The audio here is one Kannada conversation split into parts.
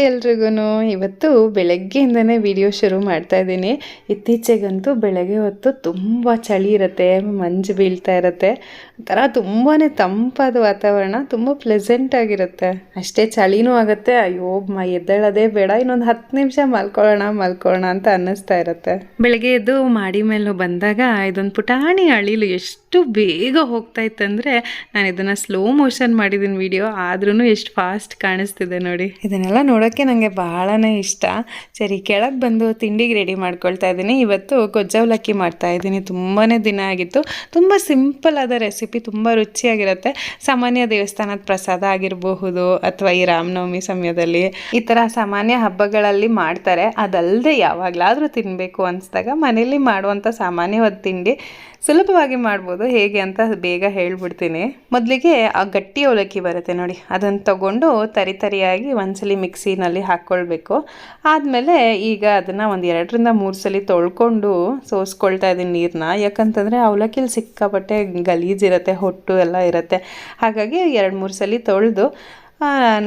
ಎಲ್ರಿಗೂ ಇವತ್ತು ಬೆಳಗ್ಗೆಯಿಂದನೇ ವಿಡಿಯೋ ಶುರು ಮಾಡ್ತಾ ಇದ್ದೀನಿ. ಇತ್ತೀಚೆಗಂತೂ ಬೆಳಗ್ಗೆ ಹೊತ್ತು ತುಂಬ ಚಳಿ ಇರುತ್ತೆ, ಮಂಜು ಬೀಳ್ತಾ ಇರುತ್ತೆ, ಒಂಥರ ತುಂಬಾ ತಂಪಾದ ವಾತಾವರಣ, ತುಂಬ ಪ್ಲೆಸೆಂಟ್ ಆಗಿರುತ್ತೆ. ಅಷ್ಟೇ ಚಳಿನೂ ಆಗುತ್ತೆ. ಅಯ್ಯೋ ಎದ್ದೇಳೋದೇ ಬೇಡ, ಇನ್ನೊಂದು 10 ನಿಮಿಷ ಮಲ್ಕೊಳ್ಳೋಣ ಅಂತ ಅನ್ನಿಸ್ತಾ ಇರುತ್ತೆ. ಬೆಳಗ್ಗೆ ಎದ್ದು ಮಾಡಿ ಮೇಲೆ ಬಂದಾಗ ಇದೊಂದು ಪುಟಾಣಿ ಅಳಿಲು ಎಷ್ಟು ಬೇಗ ಹೋಗ್ತಾ ಇತ್ತಂದರೆ ನಾನು ಇದನ್ನು ಸ್ಲೋ ಮೋಷನ್ ಮಾಡಿದ್ದೀನಿ ವಿಡಿಯೋ, ಆದ್ರೂ ಎಷ್ಟು ಫಾಸ್ಟ್ ಕಾಣಿಸ್ತಿದೆ ನೋಡಿ. ಇದನ್ನೆಲ್ಲ ನೋಡೋಕ್ಕೆ ನನಗೆ ಬಹಳನೇ ಇಷ್ಟ. ಸರಿ, ಕೆಳಗೆ ಬಂದು ತಿಂಡಿಗೆ ರೆಡಿ ಮಾಡ್ಕೊಳ್ತಾ ಇದ್ದೀನಿ. ಇವತ್ತು ಗೊಜ್ಜವಲಕ್ಕಿ ಮಾಡ್ತಾ ಇದ್ದೀನಿ. ತುಂಬಾ ದಿನ ಆಗಿತ್ತು. ತುಂಬ ಸಿಂಪಲ್ ಆದ ರೆಸಿಪಿ, ತುಂಬ ರುಚಿಯಾಗಿರುತ್ತೆ. ಸಾಮಾನ್ಯ ದೇವಸ್ಥಾನದ ಪ್ರಸಾದ ಆಗಿರಬಹುದು ಅಥವಾ ಈ ರಾಮನವಮಿ ಸಮಯದಲ್ಲಿ ಈ ಥರ ಸಾಮಾನ್ಯ ಹಬ್ಬಗಳಲ್ಲಿ ಮಾಡ್ತಾರೆ. ಅದಲ್ಲದೆ ಯಾವಾಗಲಾದರೂ ತಿನ್ನಬೇಕು ಅನಿಸಿದಾಗ ಮನೇಲಿ ಮಾಡುವಂಥ ಸಾಮಾನ್ಯವಾದ ತಿಂಡಿ ಸುಲಭವಾಗಿ ಮಾಡ್ಬೋದು. ಹೇಗೆ ಅಂತ ಬೇಗ ಹೇಳ್ಬಿಡ್ತೀನಿ. ಮೊದಲಿಗೆ ಆ ಗಟ್ಟಿ ಅವಲಕ್ಕಿ ಬರುತ್ತೆ ನೋಡಿ, ಅದನ್ನು ತಗೊಂಡು ತರಿಯಾಗಿ ಒಂದ್ಸಲಿ ಮಿಕ್ಸಿನಲ್ಲಿ ಹಾಕ್ಕೊಳ್ಬೇಕು. ಆದಮೇಲೆ ಈಗ ಅದನ್ನು ಒಂದು 2-3 ಸಲ ತೊಳ್ಕೊಂಡು ಸೋಸ್ಕೊಳ್ತಾ ಇದ್ದೀನಿ ನೀರನ್ನ. ಯಾಕಂತಂದರೆ ಅವಲಕ್ಕಿಲಿ ಸಿಕ್ಕಾಪಟ್ಟೆ ಗಲೀಜಿರುತ್ತೆ, ಹೊಟ್ಟು ಎಲ್ಲ ಇರುತ್ತೆ. ಹಾಗಾಗಿ 2-3 ಸಲ ತೊಳೆದು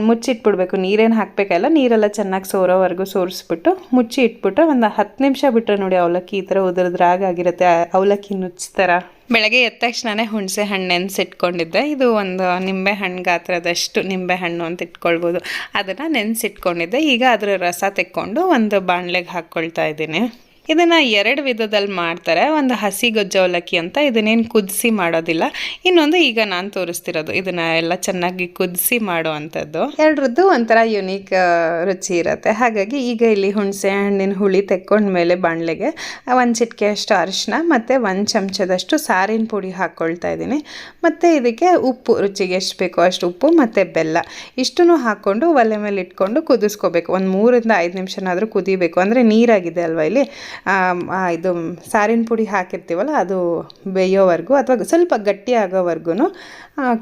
ಮುಚ್ಚಿಟ್ಬಿಡ್ಬೇಕು. ನೀರೇನು ಹಾಕಬೇಕಲ್ಲ, ನೀರೆಲ್ಲ ಚೆನ್ನಾಗಿ ಸೋರೋವರೆಗೂ ಸೋರಿಸ್ಬಿಟ್ಟು ಮುಚ್ಚಿ ಇಟ್ಬಿಟ್ರೆ ಒಂದು 10 ನಿಮಿಷ ಬಿಟ್ಟರೆ ನೋಡಿ ಅವಲಕ್ಕಿ ಈ ಥರ ಉದುರಿದ್ರಾಗಿರುತ್ತೆ, ಅವಲಕ್ಕಿ ನುಚ್ಚಿತರ. ಬೆಳಗ್ಗೆ ಎದ್ದ ತಕ್ಷಣವೇ ಹುಣಸೆ ಹಣ್ಣು ನೆನೆಸಿಟ್ಕೊಂಡಿದ್ದೆ. ಇದು ಒಂದು ನಿಂಬೆ ಹಣ್ಣು ಗಾತ್ರದಷ್ಟು ನಿಂಬೆ ಹಣ್ಣು ಅಂತ ಇಟ್ಕೊಳ್ಬೋದು. ಅದನ್ನು ನೆನೆಸಿಟ್ಕೊಂಡಿದ್ದೆ. ಈಗ ಅದರ ರಸ ತೆಕ್ಕೊಂಡು ಒಂದು ಬಾಣಲೆಗೆ ಹಾಕ್ಕೊಳ್ತಾ ಇದ್ದೀನಿ. ಇದನ್ನು 2 ವಿಧದಲ್ಲಿ ಮಾಡ್ತಾರೆ. ಒಂದು ಹಸಿ ಗೊಜ್ಜವಲಕ್ಕಿ ಅಂತ, ಇದನ್ನೇನು ಕುದಿಸಿ ಮಾಡೋದಿಲ್ಲ. ಇನ್ನೊಂದು ಈಗ ನಾನು ತೋರಿಸ್ತಿರೋದು, ಇದನ್ನು ಎಲ್ಲ ಚೆನ್ನಾಗಿ ಕುದಿಸಿ ಮಾಡೋ ಅಂಥದ್ದು. ಎರಡರದ್ದು ಒಂಥರ ಯುನೀಕ್ ರುಚಿ ಇರುತ್ತೆ. ಹಾಗಾಗಿ ಈಗ ಇಲ್ಲಿ ಹುಣಸೆ ಹಣ್ಣಿನ ಹುಳಿ ತೆಕ್ಕೊಂಡ್ಮೇಲೆ ಬಾಣಲೆಗೆ 1 ಚಿಟಿಕೆ ಅಷ್ಟು ಅರಿಶಿನ ಮತ್ತು 1 ಚಮಚದಷ್ಟು ಸಾರಿನ ಪುಡಿ ಹಾಕ್ಕೊಳ್ತಾ ಇದ್ದೀನಿ. ಮತ್ತು ಇದಕ್ಕೆ ಉಪ್ಪು, ರುಚಿಗೆ ಎಷ್ಟು ಬೇಕೋ ಅಷ್ಟು ಉಪ್ಪು ಮತ್ತು ಬೆಲ್ಲ ಇಷ್ಟನ್ನು ಹಾಕ್ಕೊಂಡು ಒಲೆ ಮೇಲೆ ಇಟ್ಕೊಂಡು ಕುದಿಸ್ಕೋಬೇಕು. ಒಂದು 3-5 ನಿಮಿಷನಾದರೂ ಕುದಿಬೇಕು. ಅಂದರೆ ನೀರಾಗಿದೆ ಅಲ್ವಾ ಇಲ್ಲಿ, ಇದು ಸಾರಿನ ಪುಡಿ ಹಾಕಿರ್ತೀವಲ್ಲ ಅದು ಬೇಯೋವರೆಗೂ ಅಥವಾ ಸ್ವಲ್ಪ ಗಟ್ಟಿ ಆಗೋವರೆಗೂ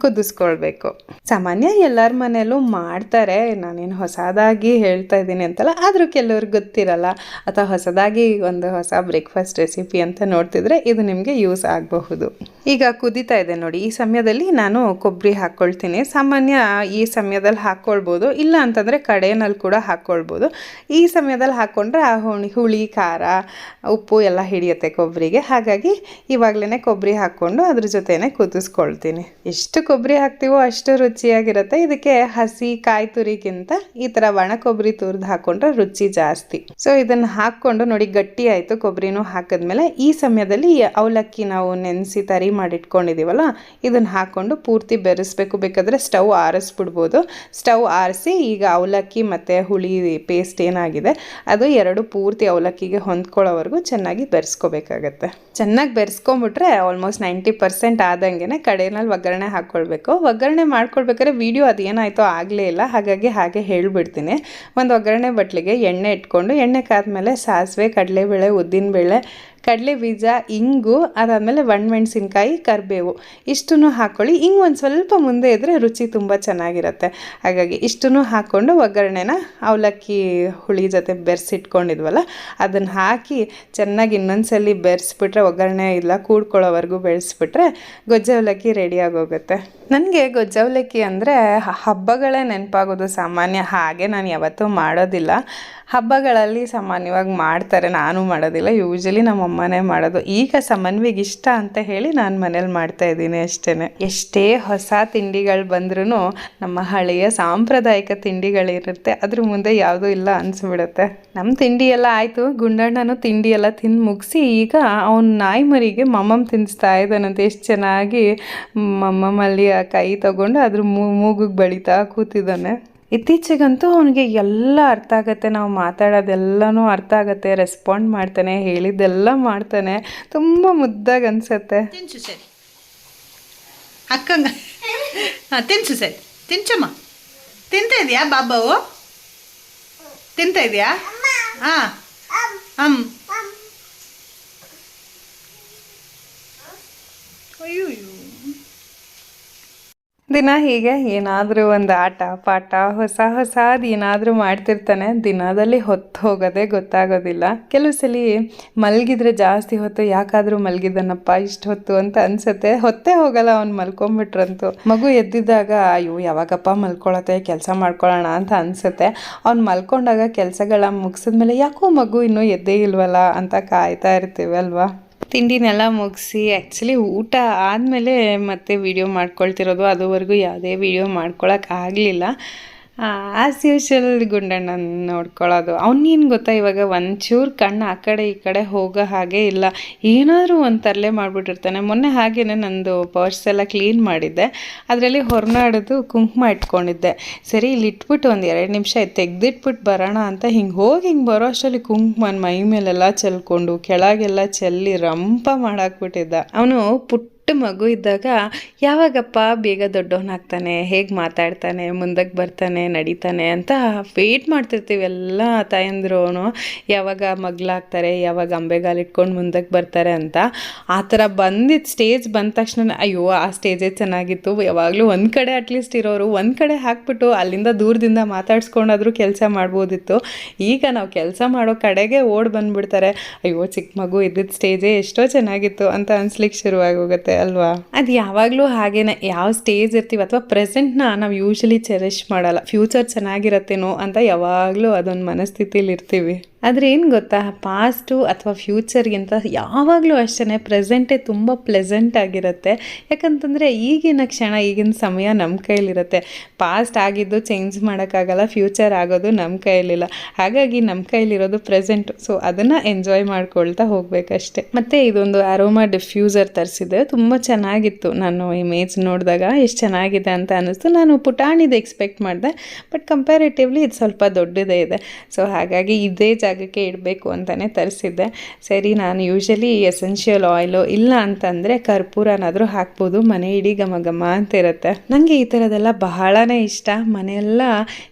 ಕುದಿಸ್ಕೊಳ್ಬೇಕು. ಸಾಮಾನ್ಯ ಎಲ್ಲರ ಮನೆಯಲ್ಲೂ ಮಾಡ್ತಾರೆ, ನಾನೇನು ಹೊಸದಾಗಿ ಹೇಳ್ತಾ ಇದ್ದೀನಿ ಅಂತಲ್ಲ. ಆದರೂ ಕೆಲವ್ರಿಗೆ ಗೊತ್ತಿರಲ್ಲ ಅಥವಾ ಹೊಸದಾಗಿ ಒಂದು ಹೊಸ ಬ್ರೇಕ್ಫಾಸ್ಟ್ ರೆಸಿಪಿ ಅಂತ ನೋಡ್ತಿದ್ರೆ ಇದು ನಿಮಗೆ ಯೂಸ್ ಆಗಬಹುದು. ಈಗ ಕುದೀತಾ ಇದೆ ನೋಡಿ. ಈ ಸಮಯದಲ್ಲಿ ನಾನು ಕೊಬ್ಬರಿ ಹಾಕ್ಕೊಳ್ತೀನಿ. ಸಾಮಾನ್ಯ ಈ ಸಮಯದಲ್ಲಿ ಹಾಕ್ಕೊಳ್ಬೋದು, ಇಲ್ಲ ಅಂತಂದರೆ ಕಡೆಯಲ್ಲಿ ಕೂಡ ಹಾಕ್ಕೊಳ್ಬೋದು. ಈ ಸಮಯದಲ್ಲಿ ಹಾಕ್ಕೊಂಡ್ರೆ ಆ ಹುಳಿ ಖಾರ ಉಪ್ಪು ಎಲ್ಲ ಹಿಡಿಯುತ್ತೆ ಕೊಬ್ಬರಿಗೆ. ಹಾಗಾಗಿ ಇವಾಗಲೇ ಕೊಬ್ಬರಿ ಹಾಕ್ಕೊಂಡು ಅದ್ರ ಜೊತೆನೇ ಕುದಿಸ್ಕೊಳ್ತೀನಿ. ಎಷ್ಟು ಕೊಬ್ಬರಿ ಹಾಕ್ತೀವೋ ಅಷ್ಟು ರುಚಿಯಾಗಿರುತ್ತೆ. ಇದಕ್ಕೆ ಹಸಿ ಕಾಯಿ ತುರಿಗಿಂತ ಈ ಥರ ಒಣ ಕೊಬ್ಬರಿ ತುರಿದು ಹಾಕ್ಕೊಂಡ್ರೆ ರುಚಿ ಜಾಸ್ತಿ. ಸೊ ಇದನ್ನು ಹಾಕ್ಕೊಂಡು ನೋಡಿ, ಗಟ್ಟಿ ಆಯಿತು. ಕೊಬ್ಬರಿನೂ ಹಾಕಿದ್ಮೇಲೆ ಈ ಸಮಯದಲ್ಲಿ ಅವಲಕ್ಕಿ ನಾವು ನೆನೆಸಿ ತರಿ ಮಾಡಿಟ್ಕೊಂಡಿದ್ದೀವಲ್ಲ, ಇದನ್ನು ಹಾಕ್ಕೊಂಡು ಪೂರ್ತಿ ಬೆರೆಸ್ಬೇಕು. ಬೇಕಾದರೆ ಸ್ಟವ್ ಆರಿಸ್ಬಿಡ್ಬೋದು. ಸ್ಟವ್ ಆರಿಸಿ ಈಗ ಅವಲಕ್ಕಿ ಮತ್ತು ಹುಳಿ ಪೇಸ್ಟ್ ಏನಾಗಿದೆ ಅದು 2 ಪೂರ್ತಿ ಅವಲಕ್ಕಿಗೆ ಹೊಂದ್ಕೊಳ್ಳೋವರೆಗೂ ಚೆನ್ನಾಗಿ ಬೆರೆಸ್ಕೋಬೇಕಾಗತ್ತೆ. ಚೆನ್ನಾಗಿ ಬೆರೆಸ್ಕೊಂಬಿಟ್ರೆ ಆಲ್ಮೋಸ್ಟ್ 90% ಆದಂಗೆ ಕಡೆಯಲ್ಲಿ ಒಗ್ಗರಣೆ ಹಾಕ್ಕೊಳ್ಬೇಕು. ಒಗ್ಗರಣೆ ಮಾಡ್ಕೊಳ್ಬೇಕಾದ್ರೆ ವಿಡಿಯೋ ಅದೇನಾಯಿತೋ ಆಗಲೇ ಇಲ್ಲ, ಹಾಗಾಗಿ ಹಾಗೆ ಹೇಳ್ಬಿಡ್ತೀನಿ. ಒಂದು ಒಗ್ಗರಣೆ ಬಟ್ಲಿಗೆ ಎಣ್ಣೆ ಇಟ್ಕೊಂಡು, ಎಣ್ಣೆ ಕಾದ್ಮೇಲೆ ಸಾಸಿವೆ, ಕಡಲೆಬೇಳೆ, ಉದ್ದಿನಬೇಳೆ, ಕಡಲೆ ಬೀಜ, ಇಂಗು, ಅದಾದಮೇಲೆ ಒಣಮೆಣಸಿನ್ಕಾಯಿ, ಕರಿಬೇವು ಇಷ್ಟನ್ನು ಹಾಕ್ಕೊಳ್ಳಿ. ಹಿಂಗೆ ಒಂದು ಸ್ವಲ್ಪ ಮುಂದೆ ಇದ್ದರೆ ರುಚಿ ತುಂಬ ಚೆನ್ನಾಗಿರುತ್ತೆ. ಹಾಗಾಗಿ ಇಷ್ಟನ್ನು ಹಾಕ್ಕೊಂಡು ಒಗ್ಗರಣೆನ ಅವಲಕ್ಕಿ ಹುಳಿ ಜೊತೆ ಬೆರೆಸಿಟ್ಕೊಂಡಿದ್ವಲ್ಲ ಅದನ್ನು ಹಾಕಿ ಚೆನ್ನಾಗಿ ಇನ್ನೊಂದ್ಸಲಿ ಬೆರೆಸ್ಬಿಟ್ರೆ, ಒಗ್ಗರಣೆ ಇಲ್ಲ ಕೂಡ್ಕೊಳ್ಳೋವರೆಗೂ ಬೆಳೆಸ್ಬಿಟ್ರೆ ಗೊಜ್ಜವಲಕ್ಕಿ ರೆಡಿಯಾಗೋಗುತ್ತೆ. ನನಗೆ ಗೊಜ್ಜವಲಕ್ಕಿ ಅಂದರೆ ಹಬ್ಬಗಳೇ ನೆನಪಾಗೋದು ಸಾಮಾನ್ಯ. ಹಾಗೆ ನಾನು ಯಾವತ್ತೂ ಮಾಡೋದಿಲ್ಲ. ಹಬ್ಬಗಳಲ್ಲಿ ಸಾಮಾನ್ಯವಾಗಿ ಮಾಡ್ತಾರೆ, ನಾನು ಮಾಡೋದಿಲ್ಲ. ಯೂಶಲಿ ನಮ್ಮ ಅಮ್ಮನೇ ಮಾಡೋದು. ಈಗ ಸಮನ್ವಿಗೆ ಇಷ್ಟ ಅಂತ ಹೇಳಿ ನಾನು ಮನೇಲಿ ಮಾಡ್ತಾ ಇದ್ದೀನಿ ಅಷ್ಟೇ. ಎಷ್ಟೇ ಹೊಸ ತಿಂಡಿಗಳು ಬಂದ್ರೂ ನಮ್ಮ ಹಳೆಯ ಸಾಂಪ್ರದಾಯಿಕ ತಿಂಡಿಗಳಿರುತ್ತೆ, ಅದ್ರ ಮುಂದೆ ಯಾವುದೂ ಇಲ್ಲ ಅನಿಸ್ಬಿಡುತ್ತೆ. ನಮ್ಮ ತಿಂಡಿ ಎಲ್ಲ ಆಯಿತು. ಗುಂಡಣ್ಣನೂ ತಿಂಡಿ ಎಲ್ಲ ತಿಂದು ಮುಗಿಸಿ ಈಗ ಅವ್ನ ನಾಯಿ ಮರಿಗೆ ಮಮ್ಮಮ್ಮ ತಿನ್ನಿಸ್ತಾ ಇದ್ದಾನಂತೆ. ಎಷ್ಟು ಚೆನ್ನಾಗಿ ಮಮ್ಮಮ್ಮಲ್ಲಿ ಆ ಕೈ ತಗೊಂಡು ಅದ್ರ ಮೂಗಿಗೆ ಬಳಿತಾ ಕೂತಿದ್ದಾನೆ. ಇತ್ತೀಚೆಗಂತೂ ಅವನಿಗೆ ಎಲ್ಲ ಅರ್ಥ ಆಗುತ್ತೆ, ನಾವು ಮಾತಾಡೋದೆಲ್ಲನೂ ಅರ್ಥ ಆಗುತ್ತೆ, ರೆಸ್ಪಾಂಡ್ ಮಾಡ್ತಾನೆ, ಹೇಳಿದ್ದೆಲ್ಲ ಮಾಡ್ತಾನೆ. ತುಂಬ ಮುದ್ದಾಗಿ ಅನಿಸುತ್ತೆ. ತಿನ್ಸು ಸರಿ ಅಕ್ಕಂಗ, ಹಾಂ ತಿನ್ಸು ಸರಿ, ತಿನ್ಸಮ್ಮ. ತಿಂತಾ ಇದೆಯಾ ಬಾಬಾವು? ತಿಂತಾ ಇದೆಯಾ? ಹಾಂ ಅಯ್ಯೋ ದಿನ ಹೀಗೆ ಏನಾದರೂ ಒಂದು ಆಟ ಪಾಠ ಹೊಸದು ಏನಾದರೂ ಮಾಡ್ತಿರ್ತಾನೆ. ದಿನದಲ್ಲಿ ಹೊತ್ತು ಹೋಗೋದೇ ಗೊತ್ತಾಗೋದಿಲ್ಲ. ಕೆಲವು ಸಲ ಮಲಗಿದ್ರೆ ಜಾಸ್ತಿ ಹೊತ್ತು ಯಾಕಾದರೂ ಮಲಗಿದ್ದನಪ್ಪ ಇಷ್ಟು ಹೊತ್ತು ಅಂತ ಅನ್ಸುತ್ತೆ. ಹೊತ್ತೇ ಹೋಗಲ್ಲ ಅವ್ನು ಮಲ್ಕೊಂಬಿಟ್ರಂತೂ. ಮಗು ಎದ್ದಿದ್ದಾಗ ಅಯ್ಯೋ ಯಾವಾಗಪ್ಪ ಮಲ್ಕೊಳತ್ತೆ, ಕೆಲಸ ಮಾಡ್ಕೊಳ್ಳೋಣ ಅಂತ ಅನಿಸುತ್ತೆ. ಅವ್ನು ಮಲ್ಕೊಂಡಾಗ ಕೆಲಸಗಳ ಮುಗಿಸಿದ್ಮೇಲೆ ಯಾಕೋ ಮಗು ಇನ್ನೂ ಎದ್ದೇ ಇಲ್ವಲ್ಲ ಅಂತ ಕಾಯ್ತಾ ಇರ್ತೀವಿ ಅಲ್ವಾ. ತಿಂಡಿನೆಲ್ಲ ಮುಗಿಸಿ ಆ್ಯಕ್ಚುಲಿ ಊಟ ಆದಮೇಲೆ ಮತ್ತೆ ವೀಡಿಯೋ ಮಾಡ್ಕೊಳ್ತಿರೋದು. ಅದುವರೆಗೂ ಯಾವುದೇ ವೀಡಿಯೋ ಮಾಡ್ಕೊಳಕ್ಕೆ ಆಗಲಿಲ್ಲ. ಆ್ಯಸ್ ಯೂಶ್ವಲ್ ಗುಂಡಣ್ಣನ ನೋಡ್ಕೊಳ್ಳೋದು. ಅವನೇನು ಗೊತ್ತಾ, ಇವಾಗ ಒಂಚೂರು ಕಣ್ಣು ಆ ಕಡೆ ಈ ಕಡೆ ಹೋಗೋ ಹಾಗೆ ಇಲ್ಲ. ಏನಾದರೂ ಒಂದು ತರಲೆ ಮಾಡಿಬಿಟ್ಟಿರ್ತಾನೆ. ಮೊನ್ನೆ ಹಾಗೇ ನಂದು ಪರ್ಸ್ ಎಲ್ಲ ಕ್ಲೀನ್ ಮಾಡಿದ್ದೆ. ಅದರಲ್ಲಿ ಹೊರನಾಡೋದು ಕುಂಕುಮ ಇಟ್ಕೊಂಡಿದ್ದೆ. ಸರಿ ಇಲ್ಲಿ ಇಟ್ಬಿಟ್ಟು ಒಂದು 2 ನಿಮಿಷ ತೆಗೆದಿಟ್ಬಿಟ್ಟು ಬರೋಣ ಅಂತ ಹಿಂಗೆ ಬರೋ ಅಷ್ಟರಲ್ಲಿ ಕುಂಕುಮನ ಮೈ ಮೇಲೆಲ್ಲ ಚೆಲ್ಕೊಂಡು ಕೆಳಗೆಲ್ಲ ಚೆಲ್ಲಿ ರಂಪ ಮಾಡಾಕ್ಬಿಟ್ಟಿದ್ದ. ಅವನು ಪುಟ್ಟ ಮಗು ಇದ್ದಾಗ ಯಾವಾಗಪ್ಪ ಬೇಗ ದೊಡ್ಡವನಾಗ್ತಾನೆ, ಹೇಗೆ ಮಾತಾಡ್ತಾನೆ, ಮುಂದಕ್ಕೆ ಬರ್ತಾನೆ, ನಡೀತಾನೆ ಅಂತ ವೇಟ್ ಮಾಡ್ತಿರ್ತೀವಿ ಎಲ್ಲ ತಾಯಂದಿರು. ಯಾವಾಗ ಮಗ್ಲಾಗ್ತಾರೆ, ಯಾವಾಗ ಅಂಬೆಗಾಲಿಟ್ಕೊಂಡು ಮುಂದಕ್ಕೆ ಬರ್ತಾರೆ ಅಂತ. ಆ ಥರ ಬಂದಿದ್ದ ಸ್ಟೇಜ್ ಬಂದ ತಕ್ಷಣ ಅಯ್ಯೋ ಆ ಸ್ಟೇಜೇ ಚೆನ್ನಾಗಿತ್ತು. ಯಾವಾಗಲೂ ಒಂದು ಕಡೆ ಅಟ್ಲೀಸ್ಟ್ ಇರೋರು ಒಂದು ಕಡೆ ಹಾಕ್ಬಿಟ್ಟು ಅಲ್ಲಿಂದ ದೂರದಿಂದ ಮಾತಾಡ್ಸ್ಕೊಂಡಾದ್ರೂ ಕೆಲಸ ಮಾಡ್ಬೋದಿತ್ತು. ಈಗ ನಾವು ಕೆಲಸ ಮಾಡೋ ಕಡೆಗೆ ಓಡ್ ಬಂದುಬಿಡ್ತಾರೆ. ಅಯ್ಯೋ ಚಿಕ್ಕ ಮಗು ಇದ್ದಿದ್ದ ಸ್ಟೇಜೇ ಎಷ್ಟೋ ಚೆನ್ನಾಗಿತ್ತು ಅಂತ ಅನ್ಸ್ಲಿಕ್ಕೆ ಶುರುವಾಗೋಗುತ್ತೆ ಅಲ್ವಾ. ಅದು ಯಾವಾಗಲೂ ಹಾಗೇನೆ, ಯಾವ ಸ್ಟೇಜ್ ಇರ್ತೀವಿ ಅಥವಾ ಪ್ರೆಸೆಂಟ್ನ ನಾವು ಯೂಶಲಿ ಚೆರಿಷ್ ಮಾಡಲ್ಲ. ಫ್ಯೂಚರ್ ಚೆನ್ನಾಗಿರತ್ತೇನೋ ಅಂತ ಯಾವಾಗಲೂ ಅದೊಂದು ಮನಸ್ಥಿತಿಲಿ ಇರ್ತೀವಿ. ಆದರೆ ಏನು ಗೊತ್ತಾ, ಪಾಸ್ಟು ಅಥವಾ ಫ್ಯೂಚರ್ಗಿಂತ ಯಾವಾಗಲೂ ಅಷ್ಟೇ ಪ್ರೆಸೆಂಟೇ ತುಂಬ ಪ್ಲೆಸೆಂಟ್ ಆಗಿರುತ್ತೆ. ಯಾಕಂತಂದರೆ ಈಗಿನ ಕ್ಷಣ, ಈಗಿನ ಸಮಯ ನಮ್ಮ ಕೈಲಿರುತ್ತೆ. ಪಾಸ್ಟ್ ಆಗಿದ್ದು ಚೇಂಜ್ ಮಾಡೋಕ್ಕಾಗಲ್ಲ, ಫ್ಯೂಚರ್ ಆಗೋದು ನಮ್ಮ ಕೈಲಿಲ್ಲ. ಹಾಗಾಗಿ ನಮ್ಮ ಕೈಲಿರೋದು ಪ್ರೆಸೆಂಟು. ಸೊ ಅದನ್ನು ಎಂಜಾಯ್ ಮಾಡ್ಕೊಳ್ತಾ ಹೋಗಬೇಕಷ್ಟೆ. ಮತ್ತು ಇದೊಂದು ಅರೋಮಾ ಡಿಫ್ಯೂಸರ್ ತರಿಸಿದ್ದೆ, ತುಂಬ ಚೆನ್ನಾಗಿತ್ತು. ನಾನು ಇಮೇಜ್ ನೋಡಿದಾಗ ಎಷ್ಟು ಚೆನ್ನಾಗಿದೆ ಅಂತ ಅನ್ನಿಸ್ತು. ನಾನು ಪುಟಾಣಿದು ಎಕ್ಸ್ಪೆಕ್ಟ್ ಮಾಡಿದೆ, ಬಟ್ ಕಂಪ್ಯಾರಿಟಿವ್ಲಿ ಇದು ಸ್ವಲ್ಪ ದೊಡ್ಡದೇ ಇದೆ. ಸೊ ಹಾಗಾಗಿ ಇದೇ ಜಾಗಕ್ಕೆ ಇಡಬೇಕು ಅಂತಲೇ ತರಿಸಿದ್ದೆ. ಸರಿ, ನಾನು ಯೂಶಲಿ ಎಸೆನ್ಷಿಯಲ್ ಆಯಿಲು ಇಲ್ಲ ಅಂತಂದರೆ ಕರ್ಪೂರನಾದರೂ ಹಾಕ್ಬೋದು. ಮನೆ ಇಡೀ ಘಮ ಘಮ ಅಂತ ಇರುತ್ತೆ. ನನಗೆ ಈ ಥರದೆಲ್ಲ ಬಹಳನೇ ಇಷ್ಟ. ಮನೆಯೆಲ್ಲ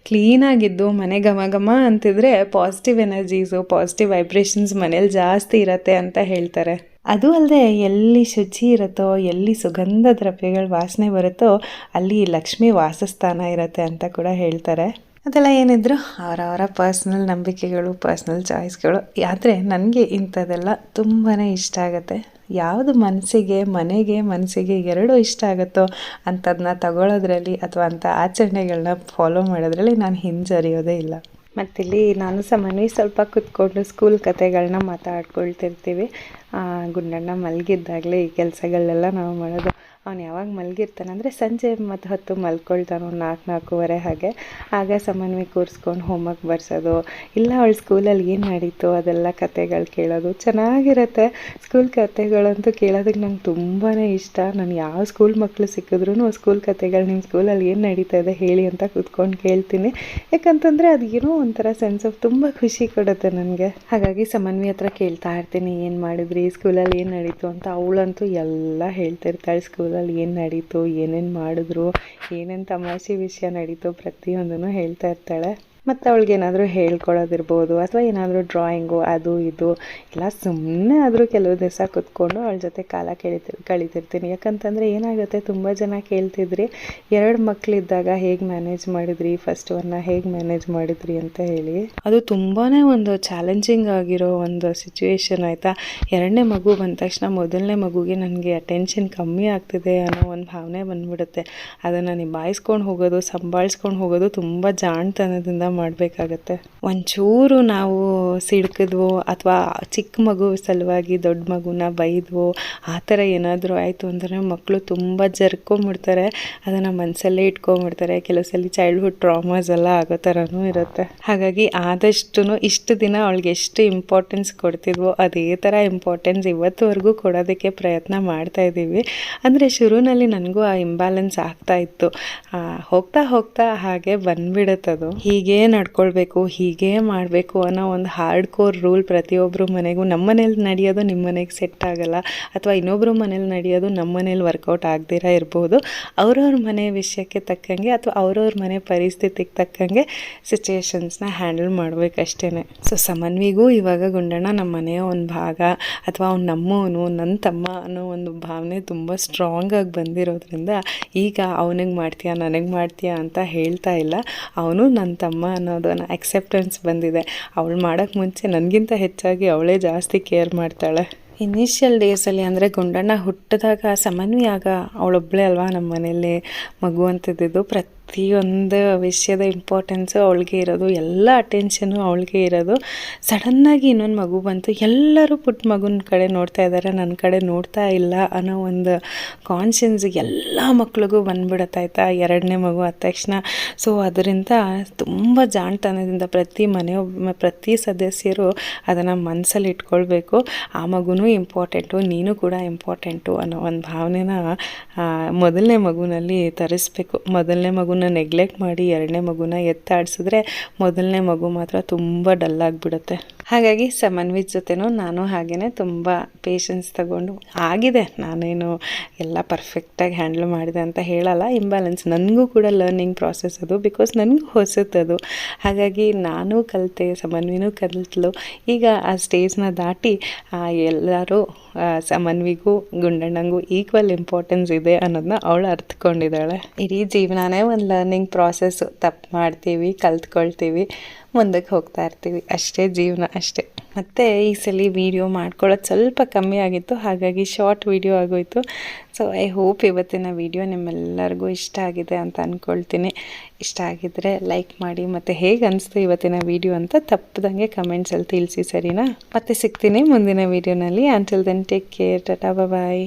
ಕ್ಲೀನಾಗಿದ್ದು ಮನೆ ಘಮ ಘಮ ಅಂತಿದ್ರೆ ಪಾಸಿಟಿವ್ ಎನರ್ಜೀಸು, ಪಾಸಿಟಿವ್ ವೈಬ್ರೇಷನ್ಸ್ ಮನೇಲಿ ಜಾಸ್ತಿ ಇರುತ್ತೆ ಅಂತ ಹೇಳ್ತಾರೆ. ಅದು ಅಲ್ಲದೆ ಎಲ್ಲಿ ಶುಚಿ ಇರುತ್ತೋ, ಎಲ್ಲಿ ಸುಗಂಧ ದ್ರವ್ಯಗಳ ವಾಸನೆ ಬರುತ್ತೋ ಅಲ್ಲಿ ಲಕ್ಷ್ಮಿ ವಾಸಸ್ಥಾನ ಇರುತ್ತೆ ಅಂತ ಕೂಡ ಹೇಳ್ತಾರೆ. ಅದೆಲ್ಲ ಏನಿದ್ರು ಅವರವರ ಪರ್ಸ್ನಲ್ ನಂಬಿಕೆಗಳು, ಪರ್ಸ್ನಲ್ ಚಾಯ್ಸ್ಗಳು. ಆದರೆ ನನಗೆ ಇಂಥದ್ದೆಲ್ಲ ತುಂಬಾ ಇಷ್ಟ ಆಗುತ್ತೆ. ಯಾವುದು ಮನಸ್ಸಿಗೆ, ಮನಸ್ಸಿಗೆ ಎರಡೂ ಇಷ್ಟ ಆಗುತ್ತೋ ಅಂಥದನ್ನ ತಗೊಳ್ಳೋದ್ರಲ್ಲಿ ಅಥವಾ ಅಂಥ ಆಚರಣೆಗಳನ್ನ ಫಾಲೋ ಮಾಡೋದ್ರಲ್ಲಿ ನಾನು ಹಿಂಜರಿಯೋದೇ ಇಲ್ಲ. ಮತ್ತಿಲ್ಲಿ ನಾನು ಸಾಮಾನ್ಯ ಸ್ವಲ್ಪ ಕೂತ್ಕೊಂಡು ಸ್ಕೂಲ್ ಕತೆಗಳನ್ನ ಮಾತಾಡ್ಕೊಳ್ತಿರ್ತೀವಿ. ಗುಂಡಣ್ಣ ಮಲಗಿದ್ದಾಗಲೇ ಈ ಕೆಲಸಗಳೆಲ್ಲ ನಾವು ಮಾಡೋದು. ಅವ್ನು ಯಾವಾಗ ಮಲಗಿರ್ತಾನೆ ಅಂದರೆ ಸಂಜೆ ಮತ್ತು ಹೊತ್ತು ಮಲ್ಕೊಳ್ತಾನೆ, ಒಂದು 4-4:15 ಹಾಗೆ. ಆಗ ಸಾಮಾನ್ಯ ಕೂರಿಸ್ಕೊಂಡು ಹೋಮ್ವರ್ಕ್ ಬರ್ಸೋದು, ಇಲ್ಲ ಅವಳು ಸ್ಕೂಲಲ್ಲಿ ಏನು ನಡೀತು ಅದೆಲ್ಲ ಕತೆಗಳು ಕೇಳೋದು ಚೆನ್ನಾಗಿರುತ್ತೆ. ಸ್ಕೂಲ್ ಕತೆಗಳಂತೂ ಕೇಳೋದಕ್ಕೆ ನಂಗೆ ತುಂಬಾ ಇಷ್ಟ. ನಾನು ಯಾವ ಸ್ಕೂಲ್ ಮಕ್ಕಳು ಸಿಕ್ಕಿದ್ರೂ ಸ್ಕೂಲ್ ಕತೆಗಳು, ನಿಮ್ಮ ಸ್ಕೂಲಲ್ಲಿ ಏನು ನಡೀತಾ ಇದೆ ಹೇಳಿ ಅಂತ ಕೂತ್ಕೊಂಡು ಕೇಳ್ತೀನಿ. ಯಾಕಂತಂದರೆ ಅದು ಏನೋ ಒಂಥರ ಸೆನ್ಸ್ ಆಫ್ ತುಂಬ ಖುಷಿ ಕೊಡುತ್ತೆ ನನಗೆ. ಹಾಗಾಗಿ ಸಾಮಾನ್ಯ ಹತ್ರ ಕೇಳ್ತಾ ಇರ್ತೀನಿ, ಏನು ಮಾಡಿದ್ರಿ ಸ್ಕೂಲಲ್ಲಿ, ಏನು ನಡೀತು ಅಂತ. ಅವಳಂತೂ ಎಲ್ಲ ಹೇಳ್ತಿರ್ತಾಳೆ. ಸ್ಕೂಲಲ್ಲಿ ಏನು ನಡೀತು, ಏನೇನು ಮಾಡಿದ್ರು, ಏನೇನು ತಮಾಷೆ ವಿಷಯ ನಡೀತು ಪ್ರತಿಯೊಂದನ್ನು ಹೇಳ್ತಾ ಇರ್ತಾಳೆ. ಮತ್ತು ಅವಳಿಗೇನಾದರೂ ಹೇಳ್ಕೊಡೋದಿರ್ಬೋದು ಅಥವಾ ಏನಾದರೂ ಡ್ರಾಯಿಂಗು ಅದು ಇದು ಇಲ್ಲ, ಸುಮ್ಮನೆ ಆದರೂ ಕೆಲವು ದಿವಸ ಕೂತ್ಕೊಂಡು ಅವಳ ಜೊತೆ ಕಾಲ ಕಳೀತಿರ್ತೀನಿ. ಯಾಕಂತಂದರೆ ಏನಾಗುತ್ತೆ, ತುಂಬ ಜನ ಕೇಳ್ತಿದ್ರಿ 2 ಮಕ್ಕಳಿದ್ದಾಗ ಹೇಗೆ ಮ್ಯಾನೇಜ್ ಮಾಡಿದ್ರಿ, ಫಸ್ಟ್ ಒನ್ನ ಹೇಗೆ ಮ್ಯಾನೇಜ್ ಮಾಡಿದ್ರಿ ಅಂತ ಹೇಳಿ. ಅದು ತುಂಬಾ ಒಂದು ಚಾಲೆಂಜಿಂಗ್ ಆಗಿರೋ ಒಂದು ಸಿಚುವೇಶನ್ ಆಯಿತಾ. 2ನೇ ಮಗು ಬಂದ ತಕ್ಷಣ 1ನೇ ಮಗುಗೆ ನನಗೆ ಅಟೆನ್ಷನ್ ಕಮ್ಮಿ ಆಗ್ತಿದೆ ಅನ್ನೋ ಒಂದು ಭಾವನೆ ಬಂದ್ಬಿಡುತ್ತೆ. ಅದನ್ನು ನಿಭಾಯಿಸ್ಕೊಂಡು ಹೋಗೋದು, ಸಂಭಾಳಿಸ್ಕೊಂಡು ಹೋಗೋದು ತುಂಬ ಜಾಣತನದಿಂದ ಮಾಡಬೇಕಾಗತ್ತೆ. ಒಂಚೂರು ನಾವು ಸಿಡ್ಕಿದ್ವೋ ಅಥವಾ ಚಿಕ್ಕ ಮಗು ಸಲುವಾಗಿ ದೊಡ್ಡ ಮಗುನ ಬೈದ್ವೋ ಆ ಥರ ಏನಾದರೂ ಆಯಿತು ಅಂದರೆ ಮಕ್ಕಳು ತುಂಬ ಜರ್ಕೊಂಬಿಡ್ತಾರೆ, ಅದನ್ನು ಮನಸ್ಸಲ್ಲೇ ಇಟ್ಕೊಂಬಿಡ್ತಾರೆ. ಕೆಲವು ಸಲ ಚೈಲ್ಡ್ಹುಡ್ ಟ್ರಾಮಾಸ್ ಎಲ್ಲ ಆಗೋ ಥರನೂ ಇರುತ್ತೆ. ಹಾಗಾಗಿ ಆದಷ್ಟು ಇಷ್ಟು ದಿನ ಅವಳಿಗೆ ಎಷ್ಟು ಇಂಪಾರ್ಟೆನ್ಸ್ ಕೊಡ್ತಿದ್ವೋ ಅದೇ ಥರ ಇಂಪಾರ್ಟೆನ್ಸ್ ಇವತ್ತುವರೆಗೂ ಕೊಡೋದಕ್ಕೆ ಪ್ರಯತ್ನ ಮಾಡ್ತಾ ಇದ್ದೀವಿ. ಅಂದರೆ ಶುರುವಿನಲ್ಲಿ ನನಗೂ ಆ ಇಂಬ್ಯಾಲೆನ್ಸ್ ಆಗ್ತಾ ಇತ್ತು. ಹೋಗ್ತಾ ಹೋಗ್ತಾ ಹಾಗೆ ಬಂದ್ಬಿಡುತ್ತದು. ಹೀಗೆ ನಡ್ಕೊಳ್ಬೇಕು, ಹೀಗೇ ಮಾಡಬೇಕು ಅನ್ನೋ ಒಂದು ಹಾರ್ಡ್ ಕೋರ್ ರೂಲ್ ಪ್ರತಿಯೊಬ್ಬರು ಮನೆಗೂ. ನಮ್ಮ ಮನೇಲಿ ನಡೆಯೋದು ನಿಮ್ಮ ಮನೆಗೆ ಸೆಟ್ ಆಗಲ್ಲ, ಅಥವಾ ಇನ್ನೊಬ್ಬರು ಮನೇಲಿ ನಡೆಯೋದು ನಮ್ಮ ಮನೇಲಿ ವರ್ಕೌಟ್ ಆಗದಿರ ಇರ್ಬೋದು. ಅವ್ರವ್ರ ಮನೆ ವಿಷಯಕ್ಕೆ ತಕ್ಕಂಗೆ ಅಥವಾ ಅವ್ರವ್ರ ಮನೆ ಪರಿಸ್ಥಿತಿಗೆ ತಕ್ಕಂಗೆ ಸಿಚುವೇಶನ್ಸ್ನ ಹ್ಯಾಂಡಲ್ ಮಾಡಬೇಕಷ್ಟೇ. ಸೊ ಸಮನ್ವಿಗೂ ಇವಾಗ ಗುಂಡಣ್ಣ ನಮ್ಮ ಮನೆಯ ಒಂದು ಭಾಗ, ಅಥವಾ ಅವ್ನು ನಮ್ಮವನು, ನನ್ನ ತಮ್ಮ ಅನ್ನೋ ಒಂದು ಭಾವನೆ ತುಂಬ ಸ್ಟ್ರಾಂಗಾಗಿ ಬಂದಿರೋದ್ರಿಂದ ಈಗ ಅವನಿಗೆ ಮಾಡ್ತೀಯಾ ನನಗೆ ಮಾಡ್ತೀಯಾ ಅಂತ ಹೇಳ್ತಾ ಇಲ್ಲ. ಅವನು ನನ್ನ ತಮ್ಮ ಅನ್ನೋದನ್ನು ಅಕ್ಸೆಪ್ಟೆನ್ಸ್ ಬಂದಿದೆ. ಅವಳು ಮಾಡೋಕ್ಕೆ ಮುಂಚೆ ನನಗಿಂತ ಹೆಚ್ಚಾಗಿ ಅವಳೇ ಜಾಸ್ತಿ ಕೇರ್ ಮಾಡ್ತಾಳೆ. ಇನಿಷಿಯಲ್ ಡೇಸಲ್ಲಿ ಅಂದರೆ ಗುಂಡಣ್ಣ ಹುಟ್ಟಿದಾಗ ಸಮನ್ವಿಯಾಗ ಅವಳೊಬ್ಬಳೇ ಅಲ್ವಾ ನಮ್ಮ ಮನೇಲಿ ಮಗು ಅಂತಿದ್ದು. ಪ್ರತಿಯೊಂದು ವಿಷಯದ ಇಂಪಾರ್ಟೆನ್ಸು ಅವಳಿಗೆ ಇರೋದು, ಎಲ್ಲ ಅಟೆನ್ಷನು ಅವಳಿಗೆ ಇರೋದು. ಸಡನ್ನಾಗಿ ಇನ್ನೊಂದು ಮಗು ಬಂತು, ಎಲ್ಲರೂ ಪುಟ್ಟ ಮಗುನ ಕಡೆ ನೋಡ್ತಾ ಇದ್ದಾರೆ, ನನ್ನ ಕಡೆ ನೋಡ್ತಾ ಇಲ್ಲ ಅನ್ನೋ ಒಂದು ಕಾನ್ಷಿಯನ್ಸ್ ಎಲ್ಲ ಮಕ್ಳಿಗೂ ಬಂದ್ಬಿಡತ್ತಾಯ್ತಾ ಎರಡನೇ ಮಗು ಆದ ತಕ್ಷಣ. ಸೊ ಅದರಿಂದ ತುಂಬ ಜಾಣತನದಿಂದ ಪ್ರತಿ ಸದಸ್ಯರು ಅದನ್ನು ಮನಸ್ಸಲ್ಲಿ ಇಟ್ಕೊಳ್ಬೇಕು. ಆ ಮಗುನೂ ಇಂಪಾರ್ಟೆಂಟು, ನೀನು ಕೂಡ ಇಂಪಾರ್ಟೆಂಟು ಅನ್ನೋ ಒಂದು ಭಾವನೆನ ಮೊದಲನೇ ಮಗುನಲ್ಲಿ ತರಿಸ್ಬೇಕು. ಮೊದಲನೇ ಮಗುನ ನೆಗ್ಲೆಕ್ಟ್ ಮಾಡಿ ಎರಡನೇ ಮಗುನ ಎತ್ತಾಡಿಸಿದ್ರೆ ಮೊದಲನೇ ಮಗು ಮಾತ್ರ ತುಂಬ ಡಲ್ಲಾಗಿಬಿಡುತ್ತೆ. ಹಾಗಾಗಿ ಸಮನ್ವಿ ಜೊತೆನೂ ನಾನು ಹಾಗೆಯೇ ತುಂಬ ಪೇಷನ್ಸ್ ತಗೊಂಡು ಆಗಿದೆ. ನಾನೇನು ಎಲ್ಲ ಪರ್ಫೆಕ್ಟಾಗಿ ಹ್ಯಾಂಡಲ್ ಮಾಡಿದೆ ಅಂತ ಹೇಳಲ್ಲ. ಇಂಬ್ಯಾಲೆನ್ಸ್ ನನಗೂ ಕೂಡ ಲರ್ನಿಂಗ್ ಪ್ರಾಸೆಸ್ ಅದು, ಬಿಕಾಸ್ ನನಗೂ ಹೊಸತದು. ಹಾಗಾಗಿ ನಾನು ಕಲಿತೆ, ಸಮನ್ವಿನೂ ಕಲಿತ್ಲು. ಈಗ ಆ ಸ್ಟೇಜ್ನ ದಾಟಿ ಎಲ್ಲರೂ ಸಮನ್ವಿಗೂ ಗುಂಡಣ್ಣಂಗೂ ಈಕ್ವಲ್ ಇಂಪಾರ್ಟೆನ್ಸ್ ಇದೆ ಅನ್ನೋದನ್ನ ಅವಳು ಅರ್ಥಕೊಂಡಿದ್ದಾಳೆ. ಇಡೀ ಜೀವನನೇ ಒಂದು ಲರ್ನಿಂಗ್ ಪ್ರಾಸೆಸ್ಸು. ತಪ್ಪು ಮಾಡ್ತೀವಿ, ಕಲ್ತ್ಕೊಳ್ತೀವಿ, ಮುಂದಕ್ಕೆ ಹೋಗ್ತಾ ಇರ್ತೀವಿ, ಅಷ್ಟೇ ಜೀವನ, ಅಷ್ಟೇ. ಮತ್ತು ಈ ಸಲ ವೀಡಿಯೋ ಮಾಡ್ಕೊಳ್ಳೋದು ಸ್ವಲ್ಪ ಕಮ್ಮಿ ಆಗಿತ್ತು, ಹಾಗಾಗಿ ಶಾರ್ಟ್ ವೀಡಿಯೋ ಆಗೋಯಿತು. ಸೊ ಐ ಹೋಪ್ ಇವತ್ತಿನ ವೀಡಿಯೋ ನಿಮ್ಮೆಲ್ಲರಿಗೂ ಇಷ್ಟ ಆಗಿದೆ ಅಂತ ಅಂದ್ಕೊಳ್ತೀನಿ. ಇಷ್ಟ ಆಗಿದ್ದರೆ ಲೈಕ್ ಮಾಡಿ, ಮತ್ತು ಹೇಗೆ ಅನಿಸ್ತು ಇವತ್ತಿನ ವೀಡಿಯೋ ಅಂತ ತಪ್ಪದಂಗೆ ಕಮೆಂಟ್ಸಲ್ಲಿ ತಿಳಿಸಿ, ಸರಿನಾ? ಮತ್ತೆ ಸಿಗ್ತೀನಿ ಮುಂದಿನ ವೀಡಿಯೋನಲ್ಲಿ. Until then take care, tata, ಬಾಯ್.